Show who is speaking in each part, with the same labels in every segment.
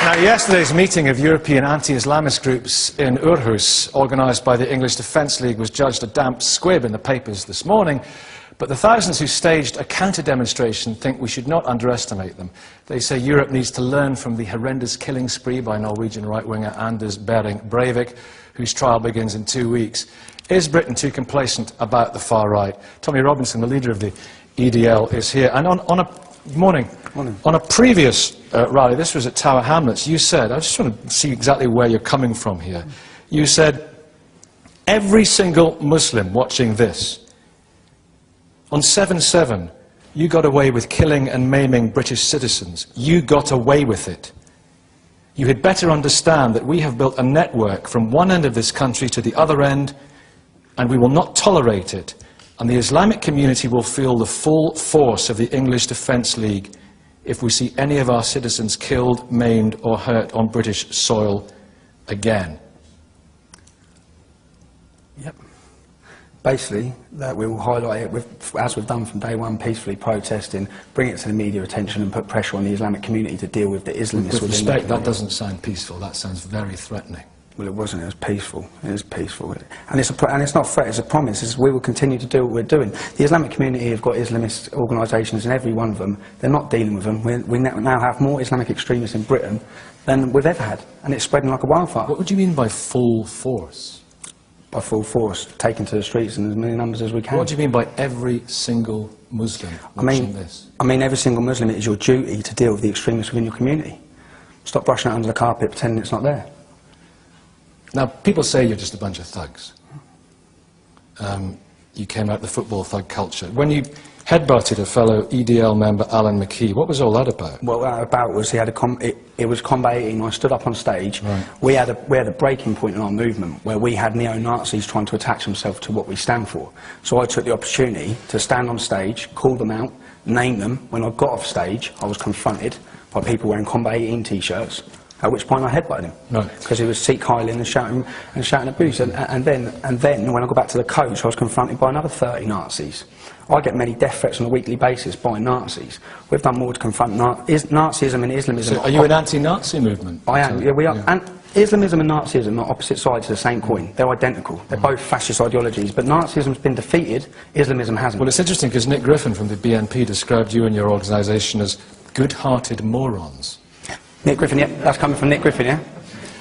Speaker 1: Now, yesterday's meeting of European anti-Islamist groups in Aarhus, organised by the English Defence League, was judged a damp squib in the papers this morning, but the thousands who staged a counter-demonstration think we should not underestimate them. They say Europe needs to learn from the horrendous killing spree by Norwegian right-winger Anders Behring Breivik, whose trial begins in 2 weeks. Is Britain too complacent about the far right? Tommy Robinson, the leader of the EDL, is here. And on a morning. On a previous rally, this was at Tower Hamlets, you said, I just want to see exactly where you're coming from here. You said, every single Muslim watching this, on 7/7, you got away with killing and maiming British citizens. You got away with it. You had better understand that we have built a network from one end of this country to the other end, and we will not tolerate it. And the Islamic community will feel the full force of the English Defence League if we see any of our citizens killed, maimed or hurt on British soil again.
Speaker 2: Yep. Basically, that we will highlight it, as we've done from day one, peacefully protesting, bring it to the media attention and put pressure on the Islamic community to deal with the Islamists.
Speaker 1: With respect, that doesn't sound peaceful, that sounds very threatening.
Speaker 2: Well, it wasn't. It was peaceful. It is peaceful. And it's not a threat, it's a promise. We will continue to do what we're doing. The Islamic community have got Islamist organisations in every one of them. They're not dealing with them. We now have more Islamic extremists in Britain than we've ever had. And it's spreading like a wildfire.
Speaker 1: What would you mean by full force?
Speaker 2: By full force, taking to the streets in as many numbers as we can.
Speaker 1: What do you mean by every single Muslim watching this?
Speaker 2: I mean every single Muslim, it is your duty to deal with the extremists within your community. Stop brushing it under the carpet, pretending it's not there.
Speaker 1: Now, people say you're just a bunch of thugs. You came out of the football thug culture. When you headbutted a fellow EDL member, Alan McKee, what was all that about?
Speaker 2: What that about was it was Combat 18. I stood up on stage.
Speaker 1: Right.
Speaker 2: We had a breaking point in our movement where we had neo-Nazis trying to attach themselves to what we stand for. So I took the opportunity to stand on stage, call them out, name them. When I got off stage, I was confronted by people wearing Combat 18 T-shirts. At which point I headbutted him, because he was Sikh Highland and shouting abuse. And then when I got back to the coach, I was confronted by another 30 Nazis. I get many death threats on a weekly basis by Nazis. We've done more to confront Nazism and Islamism.
Speaker 1: So are you an anti-Nazi movement?
Speaker 2: I am. Yeah, we are. Yeah. And Islamism and Nazism are opposite sides of the same coin. They're identical. They're both fascist ideologies. But Nazism's been defeated. Islamism hasn't.
Speaker 1: Well, it's interesting because Nick Griffin from the BNP described you and your organisation as good-hearted morons.
Speaker 2: Nick Griffin, yeah, that's coming from Nick Griffin, yeah?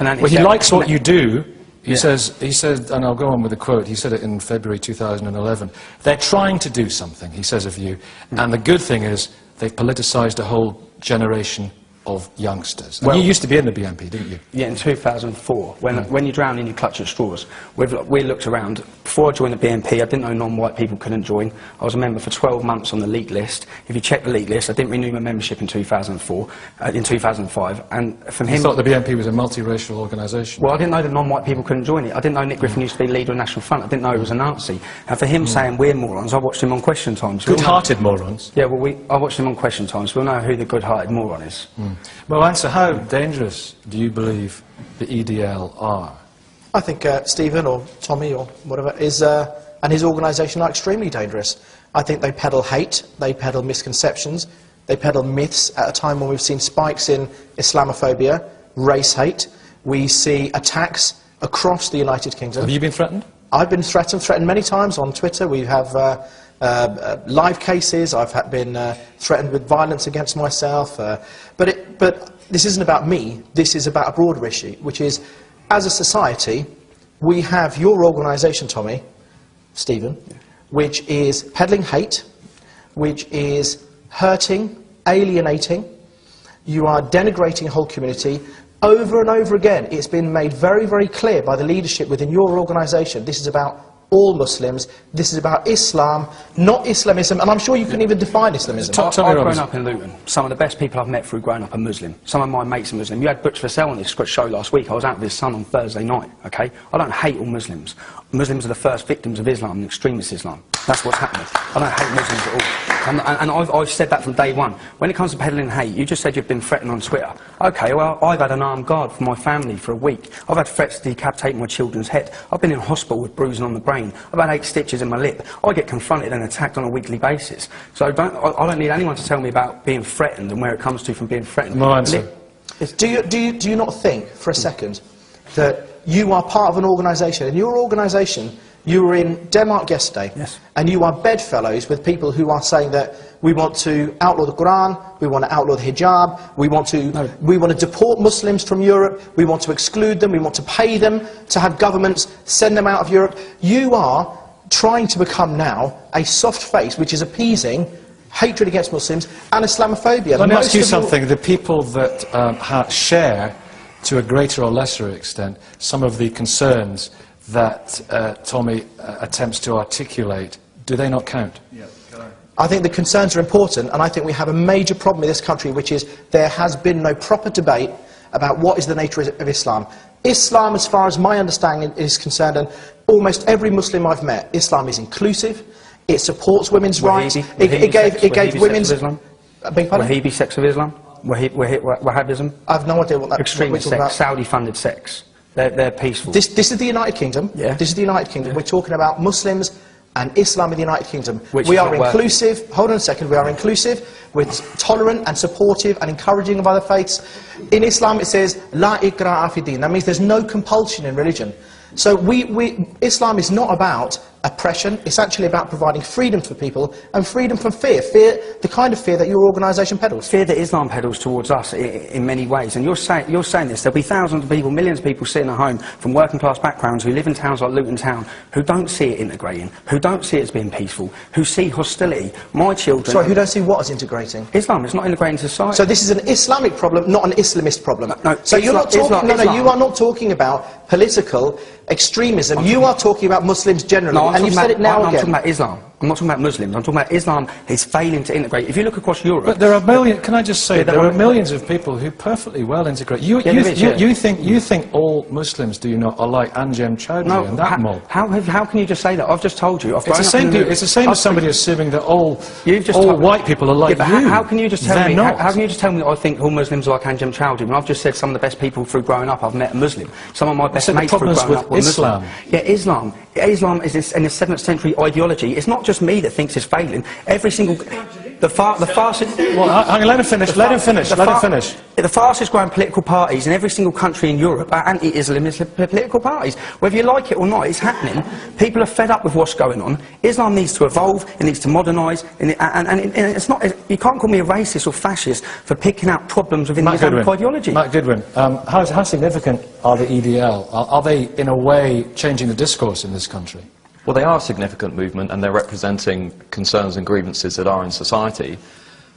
Speaker 1: Well, he likes what you do. He said, and I'll go on with a quote, he said it in February 2011, they're trying to do something, he says of you, and the good thing is they've politicised a whole generation of youngsters. And you used to be in the BNP, didn't you? Yeah,
Speaker 2: in 2004. When you drown in, you clutch at straws. We looked around. Before I joined the BNP, I didn't know non-white people couldn't join. I was a member for 12 months on the elite list. If you check the elite list, I didn't renew my membership in 2004, in 2005. And from him...
Speaker 1: You thought the BNP was a multiracial organisation?
Speaker 2: Well, I didn't know that non-white people couldn't join it. I didn't know Nick Griffin used to be leader of National Front. I didn't know he was a Nazi. And for him saying we're morons, I watched him on Question Time. So
Speaker 1: good-hearted morons?
Speaker 2: Yeah, well, I watched him on Question Time, so we'll know who the good-hearted moron is.
Speaker 1: Well, answer, how dangerous do you believe the EDL are?
Speaker 3: I think Stephen or Tommy or whatever and his organisation are extremely dangerous. I think they peddle hate, they peddle misconceptions, they peddle myths at a time when we've seen spikes in Islamophobia, race hate. We see attacks across the United Kingdom.
Speaker 1: Have you been threatened?
Speaker 3: I've been threatened many times on Twitter. We have live cases. I've been threatened with violence against myself. But this isn't about me. This is about a broader issue, which is, as a society, we have your organisation, Tommy, Stephen, which is peddling hate, which is hurting, alienating. You are denigrating a whole community. Over and over again, it's been made very, very clear by the leadership within your organisation. This is about all Muslims. This is about Islam, not Islamism, and I'm sure you couldn't even define Islamism.
Speaker 2: I've grown up in Luton. Some of the best people I've met through growing up are Muslim. Some of my mates are Muslim. You had Butch Vassell on this show last week. I was out with his son on Thursday night, okay? I don't hate all Muslims. Muslims are the first victims of Islam and extremist Islam. That's what's happening. I don't hate Muslims at all. And I've said that from day one. When it comes to peddling hate, you just said you've been threatened on Twitter. Okay, well, I've had an armed guard for my family for a week. I've had threats to decapitate my children's head. I've been in hospital with bruising on the brain. I've had 8 stitches in my lip. I get confronted and attacked on a weekly basis. So I don't need anyone to tell me about being threatened and where it comes to from being threatened.
Speaker 1: No answer.
Speaker 3: Do you not think for a second that you are part of an organisation, and your organisation, you were in Denmark yesterday,
Speaker 2: yes,
Speaker 3: and you are bedfellows with people who are saying that we want to outlaw the Quran, we want to outlaw the hijab, we want to deport Muslims from Europe, we want to exclude them, we want to pay them to have governments send them out of Europe. You are trying to become now a soft face which is appeasing hatred against Muslims and Islamophobia.
Speaker 1: Let me ask you something. The people that share, to a greater or lesser extent, some of the concerns that Tommy attempts to articulate, do they not count?
Speaker 3: Yeah, I think the concerns are important, and I think we have a major problem in this country, which is there has been no proper debate about what is the nature of Islam. Islam, as far as my understanding is concerned, and almost every Muslim I've met, Islam is inclusive, it supports women's rights, it gave women's...
Speaker 2: Wahhabi sects of Islam? Wahhabism?
Speaker 3: I have no idea what that...
Speaker 2: Extremist sects, Saudi-funded sects. They're peaceful.
Speaker 3: This is the United Kingdom.
Speaker 2: Yeah.
Speaker 3: This is the United Kingdom. Yeah. We're talking about Muslims and Islam in the United Kingdom.
Speaker 2: We are
Speaker 3: inclusive. Hold on a second. We are inclusive. We're tolerant and supportive and encouraging of other faiths. In Islam it says, La ikra'a fi din. That means there's no compulsion in religion. So Islam is not about oppression, it's actually about providing freedom for people and freedom from fear. Fear, the kind of fear that your organisation peddles.
Speaker 2: Fear that Islam peddles towards us in many ways. And you're saying this, there'll be thousands of people, millions of people sitting at home from working class backgrounds who live in towns like Luton Town, who don't see it integrating, who don't see it as being peaceful, who see hostility. My children...
Speaker 3: Sorry, who don't see what as integrating?
Speaker 2: Islam, it's not integrating society.
Speaker 3: So this is an Islamic problem, not an Islamist problem.
Speaker 2: No,
Speaker 3: so you're not talking... No, you are not talking about political extremism. You are talking about Muslims generally.
Speaker 2: No,
Speaker 3: and you've said it now again.
Speaker 2: I'm talking about Islam. I'm not talking about Muslims. I'm talking about Islam is failing to integrate. If you look across Europe...
Speaker 1: But there are millions... Can I just say, there are millions of people who perfectly well integrate. You think all Muslims, do you not, are like Anjem Choudhury and that mob?
Speaker 2: How can you just say that? I've just told you.
Speaker 1: It's the same as somebody assuming that all white people are like you.
Speaker 2: How can you just tell me? How can you just tell me that I think all Muslims are like Anjem Choudhury when I've just said some of the best people through growing up I've met a Muslim. Some of my best mates through growing up were Muslim. Yeah, Islam. Islam is in a 7th century ideology. It's not just me that thinks it's failing. Every single... The fastest...
Speaker 1: Well, hang on, let him finish.
Speaker 2: The fastest growing political parties in every single country in Europe are anti-Islamist political parties. Whether you like it or not, it's happening. People are fed up with what's going on. Islam needs to evolve, it needs to modernise, and it's not... You can't call me a racist or fascist for picking out problems within the Islamic ideology.
Speaker 1: Matt Goodwin, how significant are the EDL? Are they, in a way, changing the discourse in this country?
Speaker 4: Well, they are a significant movement, and they're representing concerns and grievances that are in society.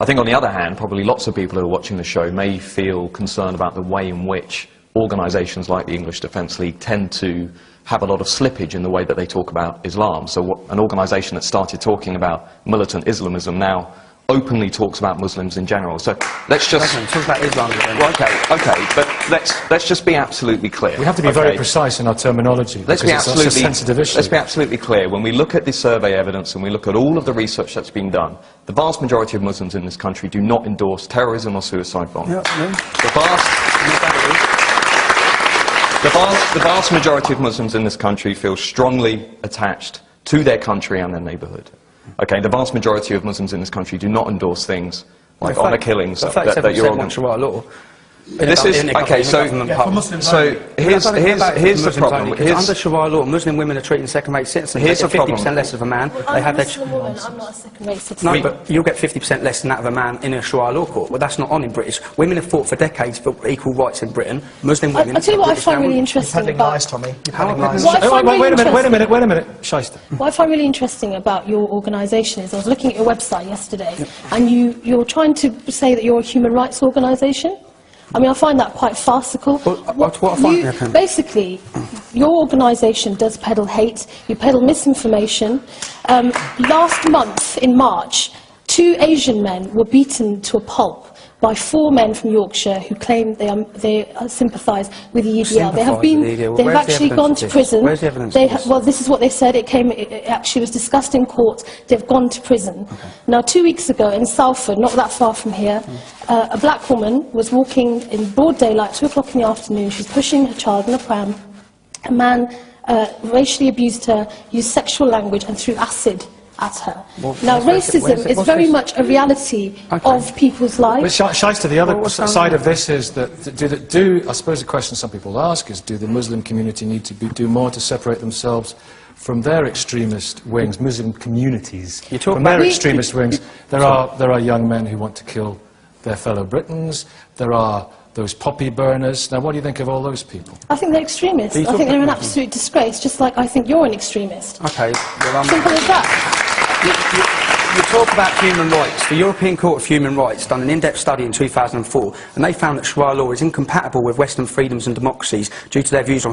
Speaker 4: I think, on the other hand, probably lots of people who are watching the show may feel concerned about the way in which organisations like the English Defence League tend to have a lot of slippage in the way that they talk about Islam. So an organisation that started talking about militant Islamism now openly talks about Muslims in general. So let's just...
Speaker 2: Talk about Islam again.
Speaker 4: Well, okay, but let's just be absolutely clear.
Speaker 1: We have to be very precise in our terminology, because it's such a sensitive issue.
Speaker 4: Let's be absolutely clear. When we look at the survey evidence and we look at all of the research that's been done, the vast majority of Muslims in this country do not endorse terrorism or suicide bombing. The vast majority of Muslims in this country feel strongly attached to their country and their neighbourhood. Okay, the vast majority of Muslims in this country do not endorse things like honour killings that you're
Speaker 2: law.
Speaker 4: This is okay. So here's the problem.
Speaker 2: Under Sharia law, Muslim women are treated second-rate citizens.
Speaker 4: Here's the problem.
Speaker 2: 50% less of a man. They have their...
Speaker 5: I'm not a second-rate citizen.
Speaker 2: No, but you'll get 50% less than that of a man in a Sharia law court. Well, that's not on in British. Women have fought for decades for equal rights in Britain. Muslim women...
Speaker 5: I'll tell you what I find really interesting about...
Speaker 1: Wait a minute, Shyster.
Speaker 5: What I find really interesting about your organisation is I was looking at your website yesterday, and you're trying to say that you're a human rights organisation. I mean, I find that quite farcical. Basically, your organisation does peddle hate, you peddle misinformation. Last month, in March, 2 Asian men were beaten to a pulp by 4 men from Yorkshire who claim they sympathise with the EDL. They have actually gone to prison.
Speaker 2: Where's the evidence?
Speaker 5: Well, this is what they said. It actually was discussed in court. They've gone to prison.
Speaker 2: Okay.
Speaker 5: Now, 2 weeks ago in Salford, not that far from here, a black woman was walking in broad daylight, 2 o'clock in the afternoon. She's pushing her child in a pram. A man racially abused her, used sexual language and threw acid at her.
Speaker 2: Well,
Speaker 5: Now,
Speaker 2: what's
Speaker 5: racism is very much a reality
Speaker 2: Okay.
Speaker 5: of people's lives.
Speaker 1: But Shaista, the other side of this is that, I suppose the question some people ask is, do the Muslim community need to do more to separate themselves from their extremist wings, Muslim communities? From their extremist wings, there are young men who want to kill their fellow Britons, there are those poppy burners. Now, what do you think of all those people?
Speaker 5: I think they're extremists. I think they're an absolute disgrace, just like I think you're an extremist.
Speaker 2: Okay. Well,
Speaker 5: Simple as that.
Speaker 2: You talk about human rights. The European Court of Human Rights done an in-depth study in 2004, and they found that Sharia law is incompatible with Western freedoms and democracies due to their views on